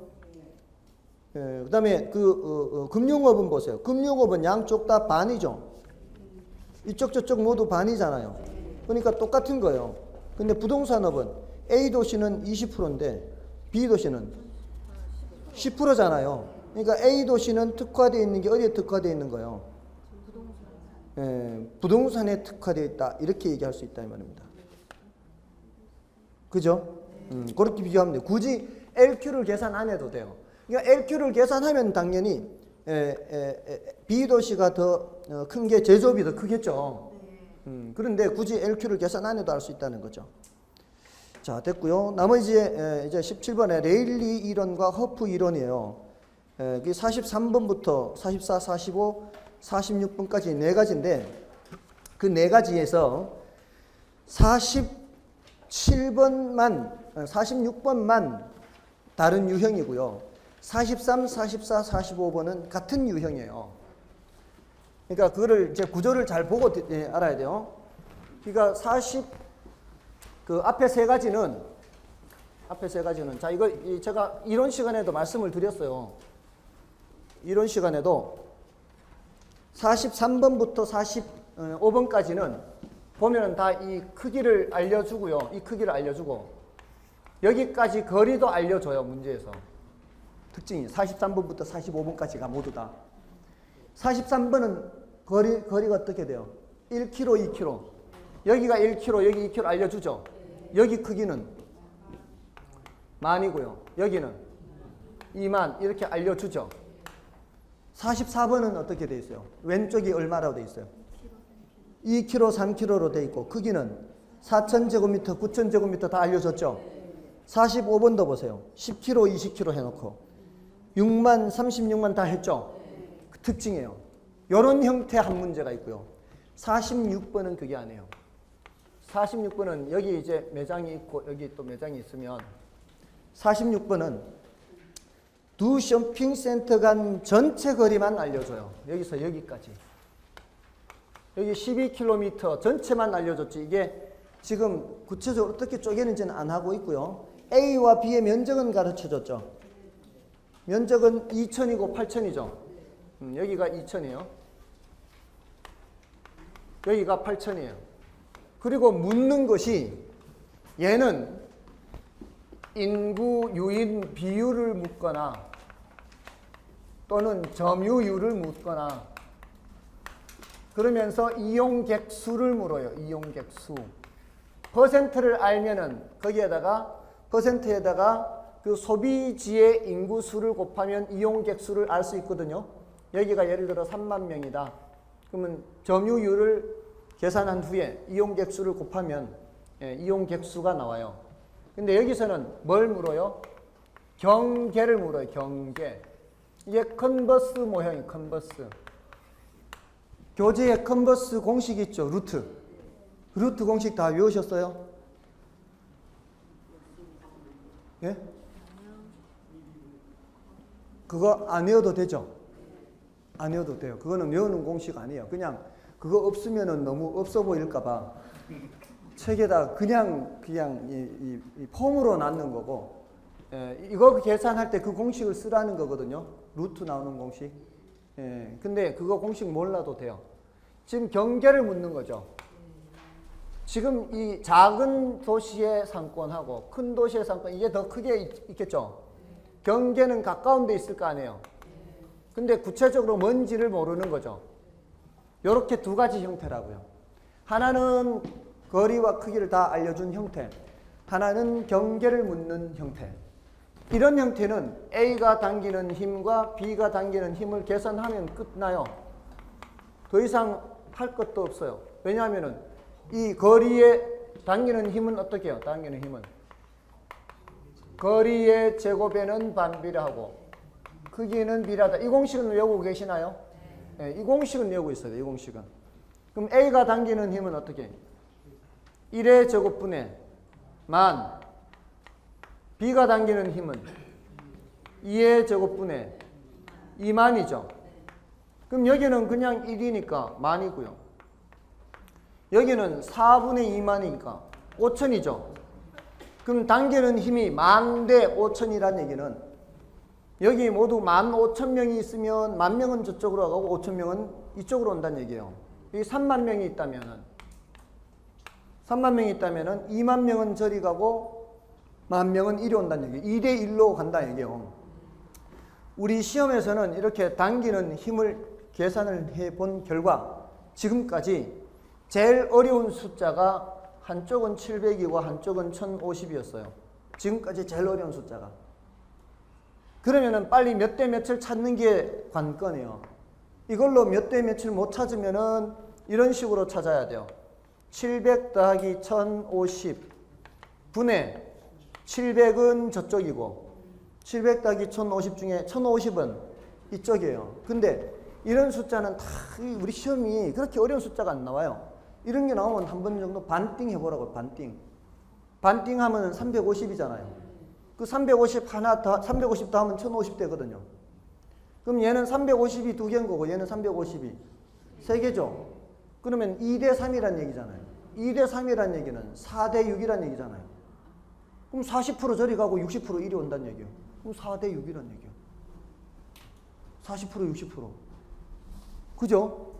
[SPEAKER 1] 그 다음에 금융업은 보세요. 금융업은 양쪽 다 반이죠. 이쪽 저쪽 모두 반이잖아요. 그러니까 똑같은 거예요. 근데 부동산업은 A도시는 20%인데 B도시는 10%잖아요. 그러니까 A도시는 특화되어 있는 게 어디에 특화되어 있는 거예요? 부동산에 특화되어 있다. 이렇게 얘기할 수 있다 이 말입니다. 그죠? 그렇게 비교하면 돼요. 굳이 LQ를 계산 안 해도 돼요. 그러니까 LQ를 계산하면 당연히 B도시가 더 큰 게 제조업이 더 크겠죠. 그런데 굳이 LQ를 계산 안 해도 알 수 있다는 거죠. 자, 됐고요. 나머지 이제 17번에 레일리 이론과 허프 이론이에요. 43번부터 44, 45, 46번까지 네 가지인데 그 네 가지에서 46번만 다른 유형이고요. 43, 44, 45번은 같은 유형이에요. 그러니까 그거를 이제 구조를 잘 보고 알아야 돼요. 그러니까 앞에 세 가지는 자, 이거 제가 이론 시간에도 말씀을 드렸어요. 이론 시간에도 43번부터 45번까지는 보면은 다 이 크기를 알려주고요. 이 크기를 알려주고 여기까지 거리도 알려줘요. 문제에서. 특징이 43번부터 45번까지가 모두 다. 43번은 거리가 어떻게 돼요? 1km, 2km. 여기가 1km, 여기 2km 알려주죠. 여기 크기는 만이고요. 여기는 2만 이렇게 알려주죠. 44번은 어떻게 돼 있어요? 왼쪽이 얼마라고 돼 있어요? 2km, 3km로 돼 있고 크기는 4,000제곱미터, 9,000제곱미터 다 알려줬죠. 45번도 보세요. 10km, 20km 해놓고 6만, 36만 다 했죠. 그 특징이에요. 이런 형태 한 문제가 있고요. 46번은 그게 아니에요. 46번은 여기 이제 매장이 있고 여기 또 매장이 있으면 46번은 두 쇼핑센터 간 전체 거리만 알려줘요. 여기서 여기까지. 여기 12km 전체만 알려줬지. 이게 지금 구체적으로 어떻게 쪼개는지는 안 하고 있고요. A와 B의 면적은 가르쳐줬죠. 면적은 2,000이고 8,000이죠. 여기가 2,000이에요. 여기가 8,000이에요. 그리고 묻는 것이 얘는 인구 유인 비율을 묻거나 또는 점유율을 묻거나 그러면서 이용객 수를 물어요. 이용객 수. 퍼센트를 알면은 거기에다가 퍼센트에다가 그 소비지의 인구 수를 곱하면 이용객 수를 알 수 있거든요. 여기가 예를 들어 3만 명이다. 그러면 점유율을 계산한 후에 이용객 수를 곱하면 이용객 수가 나와요. 근데 여기서는 뭘 물어요? 경계를 물어요. 경계. 이게 컨버스 모형이 컨버스. 교재에 컨버스 공식 있죠. 루트. 루트 공식 다 외우셨어요? 예? 그거 안 외워도 되죠? 안 외워도 돼요. 그거는 외우는 공식 아니에요. 그냥 그거 없으면은 너무 없어 보일까봐 책에다 그냥 이 폼으로 놨는 거고, 이거 계산할 때 그 공식을 쓰라는 거거든요. 루트 나오는 공식. 근데 그거 공식 몰라도 돼요. 지금 경계를 묻는 거죠. 지금 이 작은 도시의 상권하고 큰 도시의 상권, 이게 더 크게 있겠죠. 경계는 가까운 데 있을 거 아니에요. 근데 구체적으로 뭔지를 모르는 거죠. 이렇게 두 가지 형태라고요. 하나는 거리와 크기를 다 알려준 형태, 하나는 경계를 묻는 형태. 이런 형태는 A가 당기는 힘과 B가 당기는 힘을 계산하면 끝나요. 더 이상 할 것도 없어요. 왜냐하면 이 거리에 당기는 힘은 어떻게 해요? 당기는 힘은 거리의 제곱에는 반비례하고 크기는 비례하다. 이 공식은 외우고 계시나요? 네, 이 공식은 외우고 있어요. 이 공식은. 그럼 A가 당기는 힘은 어떻게? 1의 제곱분의 만. B가 당기는 힘은 2의 제곱분의 2만이죠. 그럼 여기는 그냥 1이니까 만이고요. 여기는 4분의 2만이니까 5천이죠. 그럼 당기는 힘이 만 대 5천이라는 얘기는 여기 모두 15,000명이 있으면 10,000명은 저쪽으로 가고 5,000명은 이쪽으로 온다는 얘기예요. 여기 3만 명이 있다면은 2만 명은 저리 가고 10,000명은 이리 온다는 얘기예요. 2대 1로 간다는 얘기예요. 우리 시험에서는 이렇게 당기는 힘을 계산을 해본 결과 지금까지 제일 어려운 숫자가 한쪽은 700이고 한쪽은 1050이었어요. 지금까지 제일 어려운 숫자가. 그러면은 빨리 몇 대 몇을 찾는 게 관건이에요. 이걸로 몇 대 몇을 못 찾으면은 이런 식으로 찾아야 돼요. 700 더하기 1050 분의 700은 저쪽이고 700 더하기 1050 중에 1050은 이쪽이에요. 근데 이런 숫자는 다 우리 시험이 그렇게 어려운 숫자가 안 나와요. 이런 게 나오면 한 번 정도 반띵 해보라고. 반띵. 반띵 하면 350이잖아요. 그 350 하나 더, 350 더하면 1050 되거든요. 그럼 얘는 350이 두 개인 거고 얘는 350이 세 개죠. 그러면 2대 3이란 얘기잖아요. 2대 3이란 얘기는 4대 6이란 얘기잖아요. 그럼 40% 저리 가고 60% 이리 온다는 얘기예요. 그럼 4대 6이란 얘기예요. 40% 60%. 그죠?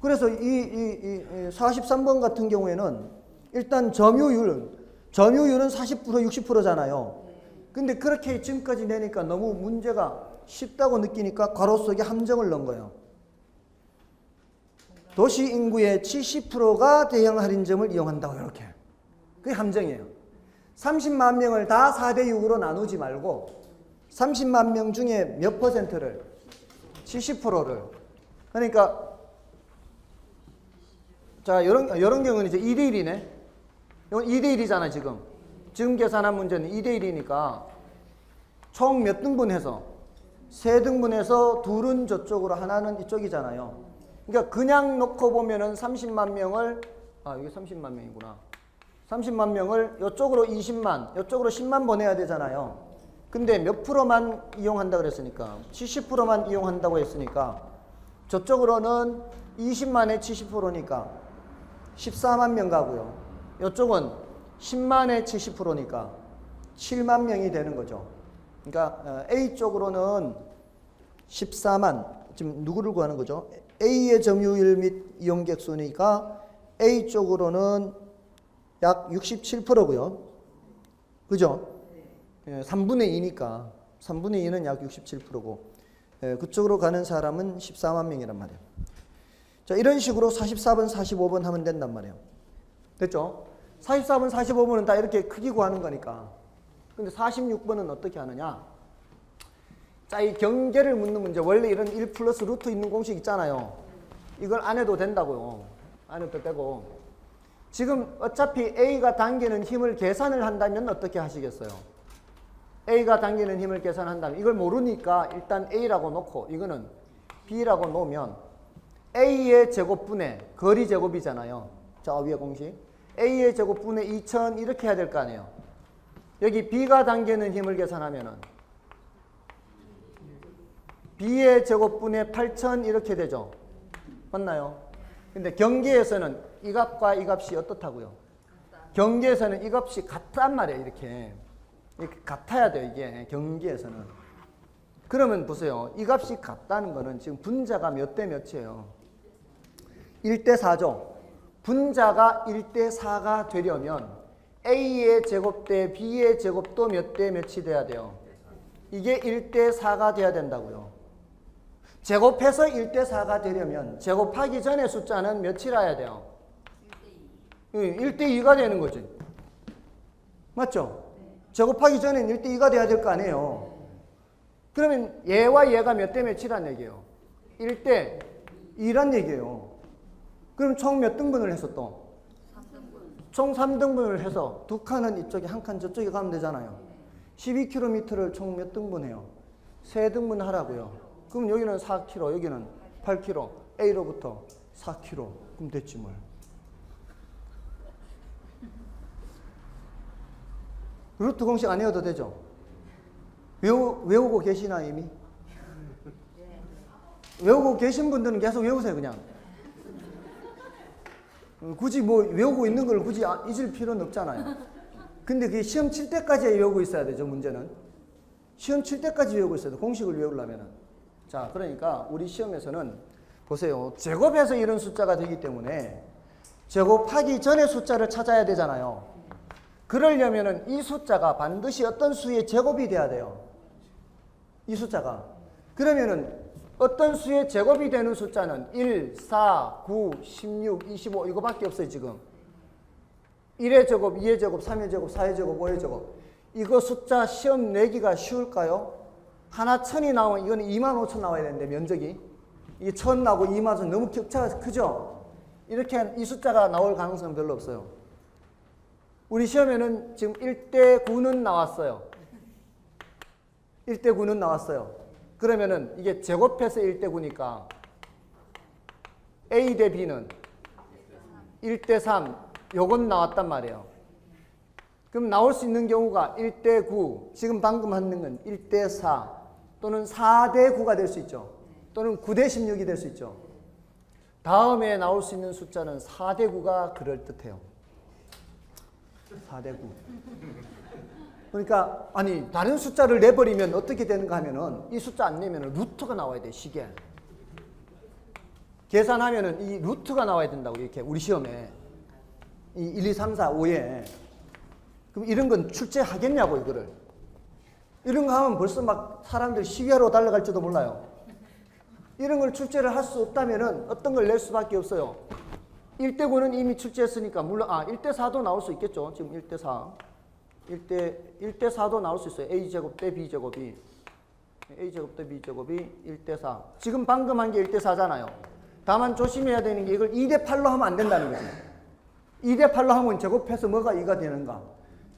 [SPEAKER 1] 그래서 이 43번 같은 경우에는 일단 점유율은 40% 60%잖아요. 근데 그렇게 지금까지 내니까 너무 문제가 쉽다고 느끼니까 괄호 속에 함정을 넣은 거예요. 도시 인구의 70%가 대형 할인점을 이용한다고 이렇게. 그게 함정이에요. 30만 명을 다 4대 6으로 나누지 말고 30만 명 중에 몇 퍼센트를 70%를 그러니까 자 이런 경우는 이제 2대 1이네. 이건 2대 1이잖아 지금 계산한 문제는 2대 1이니까 총 몇 등분해서 3등분해서 둘은 저쪽으로 하나는 이쪽이잖아요. 그러니까 그냥 놓고 보면은 30만 명을 이게 30만 명이구나. 30만 명을 이쪽으로 20만, 이쪽으로 10만 보내야 되잖아요. 근데 몇 프로만 이용한다고 그랬으니까 70%만 이용한다고 했으니까 저쪽으로는 20만에 70%니까 14만 명 가고요. 이쪽은 10만에 70%니까 7만 명이 되는 거죠. 그러니까 A 쪽으로는 14만, 지금 누구를 구하는 거죠? A의 점유율 및 이용객 수니까 A 쪽으로는 약 67%고요. 그죠? 3분의 2니까 3분의 2는 약 67%고 그쪽으로 가는 사람은 14만 명이란 말이에요. 자, 이런 식으로 44번, 45번 하면 된단 말이에요. 됐죠? 44번, 45번은 다 이렇게 크기 구하는 거니까. 근데 46번은 어떻게 하느냐? 자, 이 경계를 묻는 문제. 원래 이런 1 플러스 루트 있는 공식 있잖아요. 이걸 안 해도 된다고요. 안 해도 되고. 지금 어차피 A가 당기는 힘을 계산을 한다면 어떻게 하시겠어요? A가 당기는 힘을 계산한다면 이걸 모르니까 일단 A라고 놓고 이거는 B라고 놓으면 A의 제곱분의 거리 제곱이잖아요. 자, 위에 공식. A의 제곱분의 2000 이렇게 해야 될 거 아니에요. 여기 B가 당기는 힘을 계산하면은 B의 제곱분의 8000 이렇게 되죠. 맞나요? 근데 경계에서는 이 값과 이 값이 어떻다고요? 경계에서는 이 값이 같단 말이에요. 이렇게 같아야 돼요. 이게 경계에서는. 그러면 보세요. 이 값이 같다는 거는 지금 분자가 몇 대 몇이에요? 1대 4죠. 분자가 1대 4가 되려면 A의 제곱 대 B의 제곱도 몇 대 몇이 돼야 돼요? 이게 1대 4가 돼야 된다고요. 제곱해서 1대 4가 되려면 제곱하기 전에 숫자는 몇이라야 돼요? 1대 2가 되는 거지. 맞죠? 제곱하기 전엔 1대 2가 돼야 될 거 아니에요. 그러면 얘와 얘가 몇 대 몇이란 얘기예요? 1대 2란 얘기예요. 그럼 총 몇 등분을 해서 또? 3등분. 총 3등분을 해서 두 칸은 이쪽에 한 칸 저쪽에 가면 되잖아요. 12km를 총 몇 등분해요? 3등분 하라고요. 그럼 여기는 4km, 여기는 8km, A로부터 4km. 그럼 됐지 뭘. 루트 공식 안 외워도 되죠? 외우고 계시나 이미? 외우고 계신 분들은 계속 외우세요 그냥. 굳이 뭐 외우고 있는 걸 굳이 잊을 필요는 없잖아요. 근데 그게 시험 칠 때까지 외우고 있어야 되죠, 문제는. 시험 칠 때까지 외우고 있어야 돼, 공식을 외우려면은. 자, 그러니까 우리 시험에서는 보세요. 제곱해서 이런 숫자가 되기 때문에 제곱하기 전에 숫자를 찾아야 되잖아요. 그러려면은 이 숫자가 반드시 어떤 수의 제곱이 돼야 돼요. 이 숫자가. 그러면은 어떤 수의 제곱이 되는 숫자는 1, 4, 9, 16, 25 이거밖에 없어요 지금. 1의 제곱, 2의 제곱, 3의 제곱, 4의 제곱, 5의 제곱. 이거 숫자 시험 내기가 쉬울까요? 하나 1000이 나오면 이거는 25,000 나와야 되는데 면적이. 이게 1000 나오고 25,000 너무 격차가 크죠? 이렇게 이 숫자가 나올 가능성은 별로 없어요. 우리 시험에는 지금 1대 9는 나왔어요. 1대 9는 나왔어요. 그러면은 이게 제곱해서 1대 9니까 A 대 B는 1대 3 요건 나왔단 말이에요. 그럼 나올 수 있는 경우가 1대 9 지금 방금 하는 건 1대 4 또는 4대 9가 될 수 있죠. 또는 9대 16이 될 수 있죠. 다음에 나올 수 있는 숫자는 4대 9가 그럴듯해요. 4대 9. 그러니까 아니 다른 숫자를 내버리면 어떻게 되는가 하면은 이 숫자 안 내면은 루트가 나와야 돼. 시계. 계산하면은 이 루트가 나와야 된다고, 이렇게 우리 시험에. 이 1, 2, 3, 4, 5에. 그럼 이런 건 출제하겠냐고, 이거를. 이런 거 하면 벌써 막 사람들이 시위하러 달려갈지도 몰라요. 이런 걸 출제를 할 수 없다면은 어떤 걸 낼 수밖에 없어요. 1대 9는 이미 출제했으니까, 물론, 1대 4도 나올 수 있겠죠. 지금 1대 4. 1대 4도 나올 수 있어요. A제곱 대 B제곱이. A제곱 대 B제곱이 1대 4. 지금 방금 한 게 1대 4잖아요. 다만 조심해야 되는 게 이걸 2대 8로 하면 안 된다는 거지. 2대 8로 하면 제곱해서 뭐가 2가 되는가?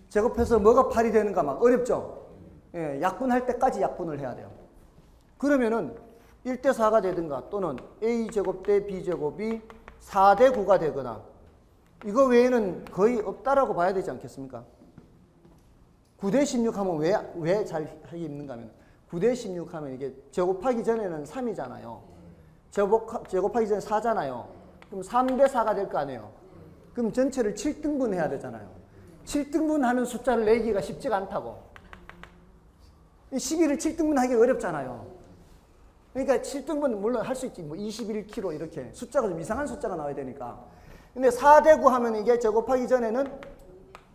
[SPEAKER 1] 제곱해서 뭐가 8이 되는가? 막 어렵죠? 예, 약분할 때까지 약분을 해야 돼요. 그러면은 1대 4가 되든가 또는 A제곱 대 B제곱이 4대 9가 되거나 이거 외에는 거의 없다라고 봐야 되지 않겠습니까? 9대 16 하면 왜 잘 하기 있는가 하면 9대 16 하면 이게 제곱하기 전에는 3이잖아요. 제곱하기 전에 4잖아요. 그럼 3대 4가 될 거 아니에요. 그럼 전체를 7등분 해야 되잖아요. 7등분 하는 숫자를 내기가 쉽지가 않다고. 12를 7등분 하기 어렵잖아요. 그러니까 7등분 물론 할 수 있지. 뭐 21kg 이렇게 숫자가 좀 이상한 숫자가 나와야 되니까. 근데 4대 9 하면 이게 제곱하기 전에는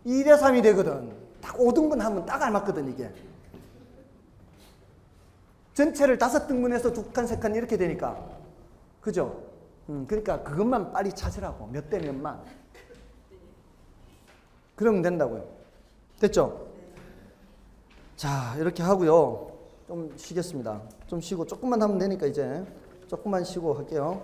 [SPEAKER 1] 2대 3이 되거든. 딱 5등분 하면 딱 알맞거든 이게. 전체를 5등분해서 2칸, 3칸 이렇게 되니까. 그죠? 그러니까 그것만 빨리 찾으라고. 몇 대 몇만. 그러면 된다고요. 됐죠? 자, 이렇게 하고요. 좀 쉬겠습니다. 좀 쉬고 조금만 하면 되니까 이제 조금만 쉬고 할게요.